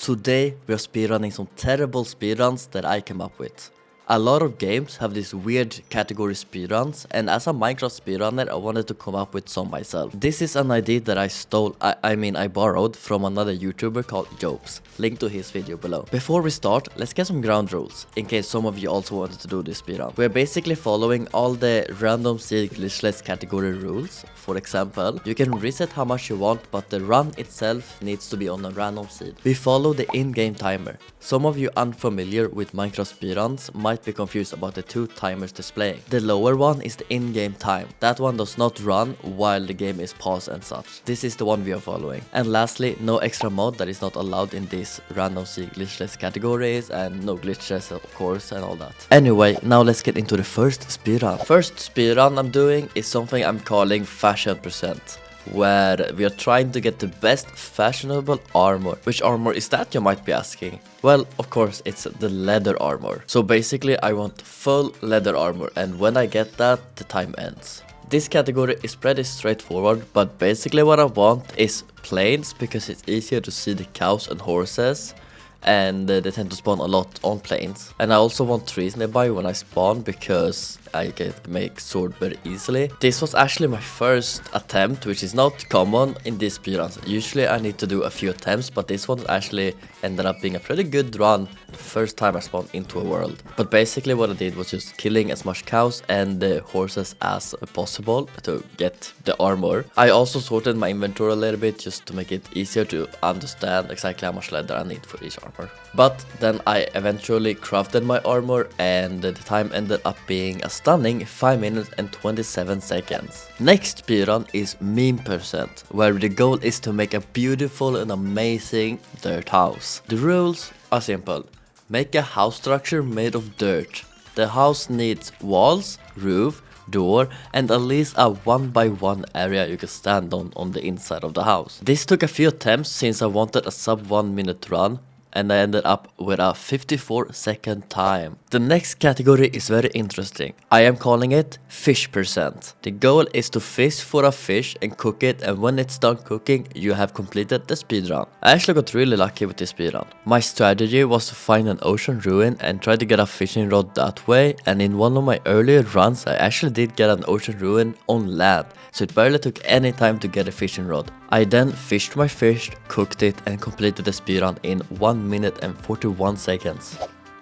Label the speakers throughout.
Speaker 1: Today we are speedrunning some terrible speedruns that I came up with. A lot of games have these weird category speedruns, and as a Minecraft speedrunner I wanted to come up with some myself. This is an idea that I borrowed from another YouTuber called Jobs. Link to his video below. Before we start, let's get some ground rules, in case some of you also wanted to do this speedrun. We're basically following all the random seed glitchless category rules. For example, you can reset how much you want, but the run itself needs to be on a random seed. We follow the in-game timer. Some of you unfamiliar with Minecraft speedruns might be confused about the two timers displaying. The lower one is the in-game time. That one does not run while the game is paused and such. This is the one we are following. And lastly, no extra mod that is not allowed in these random seed glitchless categories, and no glitches of course and all that. Anyway, now let's get into the first speedrun. First speedrun I'm doing is something I'm calling Fashion Percent, where we are trying to get the best fashionable armor. Which armor is that, you might be asking? Well, of course, it's the leather armor. So basically I want full leather armor, and when I get that, the time ends. This category is pretty straightforward, but basically what I want is plains, because it's easier to see the cows and horses, and they tend to spawn a lot on plains. And I also want trees nearby when I spawn, because I can make sword very easily. This was actually my first attempt, which is not common in these speedruns. Usually I need to do a few attempts, but this one actually ended up being a pretty good run first time I spawned into a world. But basically what I did was just killing as much cows and the horses as possible to get the armor. I also sorted my inventory a little bit just to make it easier to understand exactly how much leather I need for each armor. But then I eventually crafted my armor, and the time ended up being a stunning 5 minutes and 27 seconds. Next speedrun is Meme Percent, where the goal is to make a beautiful and amazing dirt house. The rules are simple. Make a house structure made of dirt. The house needs walls, roof, door, and at least a 1x1 area you can stand on the inside of the house. This took a few attempts since I wanted a sub 1 minute run, and I ended up with a 54-second time. The next category is very interesting. I am calling it Fish Percent. The goal is to fish for a fish and cook it, and when it's done cooking, you have completed the speedrun. I actually got really lucky with this speedrun. My strategy was to find an ocean ruin and try to get a fishing rod that way, and in one of my earlier runs I actually did get an ocean ruin on land, so it barely took any time to get a fishing rod. I then fished my fish, cooked it, and completed the speedrun in 1 minute and 41 seconds.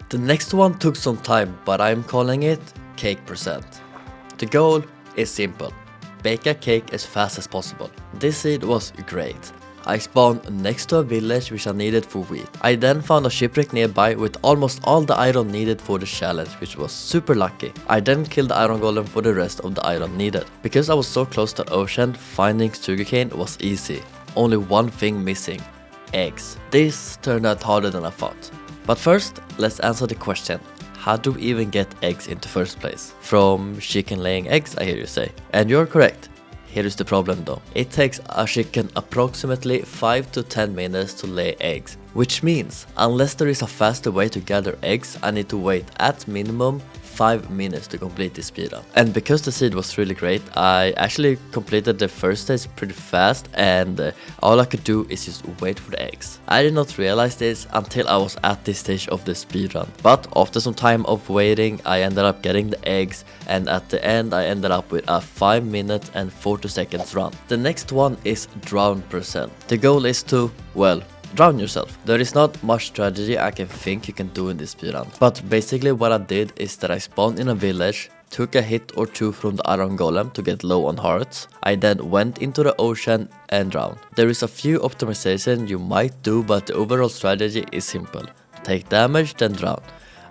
Speaker 1: The next one took some time, but I'm calling it Cake Percent. The goal is simple. Bake a cake as fast as possible. This seed was great. I spawned next to a village which I needed for wheat. I then found a shipwreck nearby with almost all the iron needed for the challenge, which was super lucky. I then killed the iron golem for the rest of the iron needed. Because I was so close to the ocean, finding sugarcane was easy. Only one thing missing: eggs. This turned out harder than I thought. But first, let's answer the question: how do we even get eggs in the first place? From chicken laying eggs, I hear you say. And you're correct. Here is the problem though. It takes a chicken approximately 5 to 10 minutes to lay eggs. Which means, unless there is a faster way to gather eggs, I need to wait at minimum 5 minutes to complete this speedrun. And because the seed was really great, I actually completed the first stage pretty fast, and all I could do is just wait for the eggs. I did not realize this until I was at this stage of the speedrun. But after some time of waiting, I ended up getting the eggs, and at the end I ended up with a 5 minutes and 40 seconds run. The next one is Drown Percent. The goal is to, well, drown yourself. There is not much strategy I can think you can do in this speedrun. But basically what I did is that I spawned in a village, took a hit or two from the iron golem to get low on hearts. I then went into the ocean and drowned. There is a few optimizations you might do, but the overall strategy is simple. Take damage, then drown.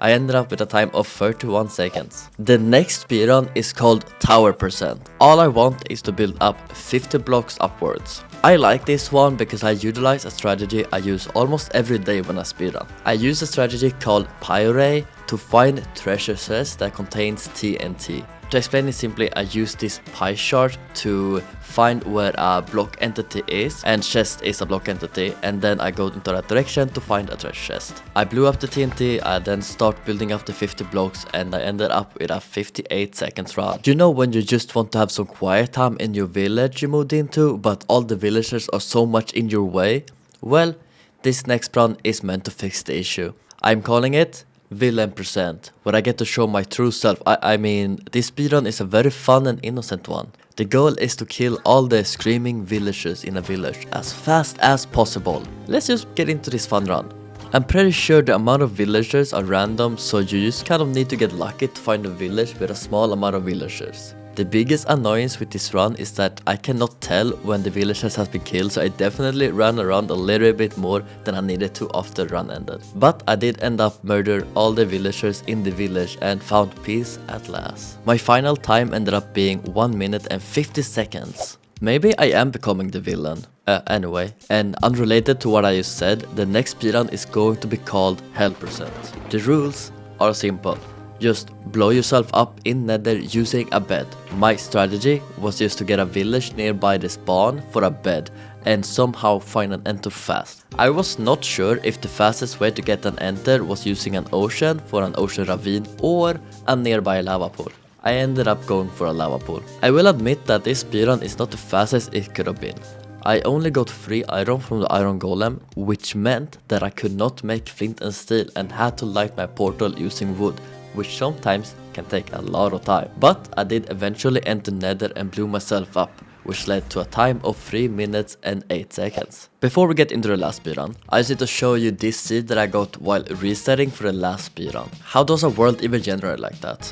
Speaker 1: I ended up with a time of 31 seconds. The next speedrun is called Tower Percent. All I want is to build up 50 blocks upwards. I like this one because I utilize a strategy I use almost every day when I speedrun. I use a strategy called Pyre to find treasure chests that contains TNT. To explain it simply, I use this pie chart to find where a block entity is, and chest is a block entity, and then I go into that direction to find a treasure chest. I blew up the TNT, I then start building up the 50 blocks, and I ended up with a 58 seconds run. You know when you just want to have some quiet time in your village you moved into, but all the villagers are so much in your way? Well, This next run is meant to fix the issue. I'm calling it Villain Percent, where I get to show my true self. I mean, this speedrun is a very fun and innocent one. The goal is to kill all the screaming villagers in a village as fast as possible. Let's just get into this fun run. I'm pretty sure the amount of villagers are random, so you just kind of need to get lucky to find a village with a small amount of villagers. The biggest annoyance with this run is that I cannot tell when the villagers has been killed, so I definitely ran around a little bit more than I needed to after the run ended. But I did end up murdering all the villagers in the village and found peace at last. My final time ended up being 1 minute and 50 seconds. Maybe I am becoming the villain. Anyway, and unrelated to what I just said, the next speedrun is going to be called Hell Percent. The rules are simple. Just blow yourself up in Nether using a bed. My strategy was just to get a village nearby the spawn for a bed and somehow find an enter fast. I was not sure if the fastest way to get an enter was using an ocean for an ocean ravine or a nearby lava pool. I ended up going for a lava pool. I will admit that this speedrun is not the fastest it could have been. I only got 3 iron from the iron golem, which meant that I could not make flint and steel and had to light my portal using wood, which sometimes can take a lot of time. But I did eventually enter Nether and blew myself up, which led to a time of 3 minutes and 8 seconds. Before we get into the last speedrun, I just need to show you this seed that I got while resetting for the last speedrun. How does a world even generate like that?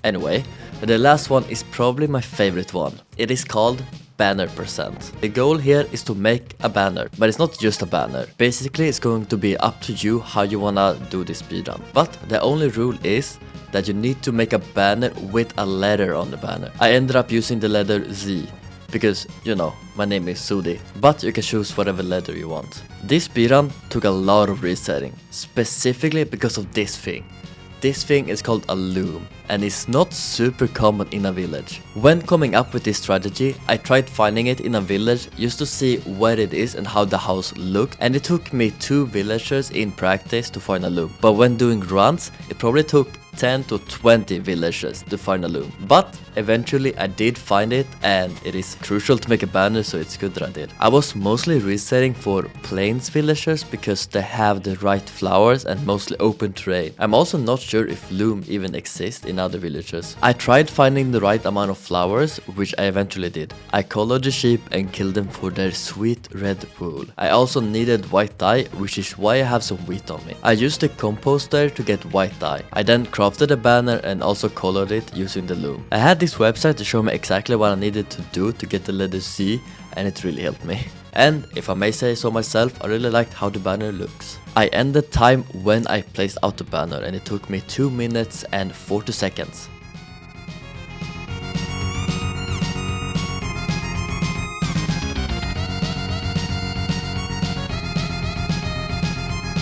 Speaker 1: Anyway, the last one is probably my favorite one. It is called Banner Percent. The goal here is to make a banner, but it's not just a banner. Basically, it's going to be up to you how you wanna do this speedrun. But the only rule is that you need to make a banner with a letter on the banner. I ended up using the letter Z, because, you know, my name is Zodi, but you can choose whatever letter you want. This speedrun took a lot of resetting, specifically because of this thing. This thing is called a loom, and it's not super common in a village. When coming up with this strategy, I tried finding it in a village just to see where it is and how the house looked, and it took me 2 villagers in practice to find a loom. But when doing runs, it probably took 10 to 20 villagers to find a loom. But eventually I did find it, and it is crucial to make a banner, so it's good that I did. I was mostly resetting for plains villagers because they have the right flowers and mostly open terrain. I'm also not sure if loom even exists in other villages. I tried finding the right amount of flowers, which I eventually did. I colored the sheep and killed them for their sweet red wool. I also needed white dye, which is why I have some wheat on me. I used the composter to get white dye. I then crafted a banner and also colored it using the loom. I had this website to show me exactly what I needed to do to get the letter Z, and it really helped me. And if I may say so myself, I really liked how the banner looks. I ended time when I placed out the banner, and it took me 2 minutes and 40 seconds.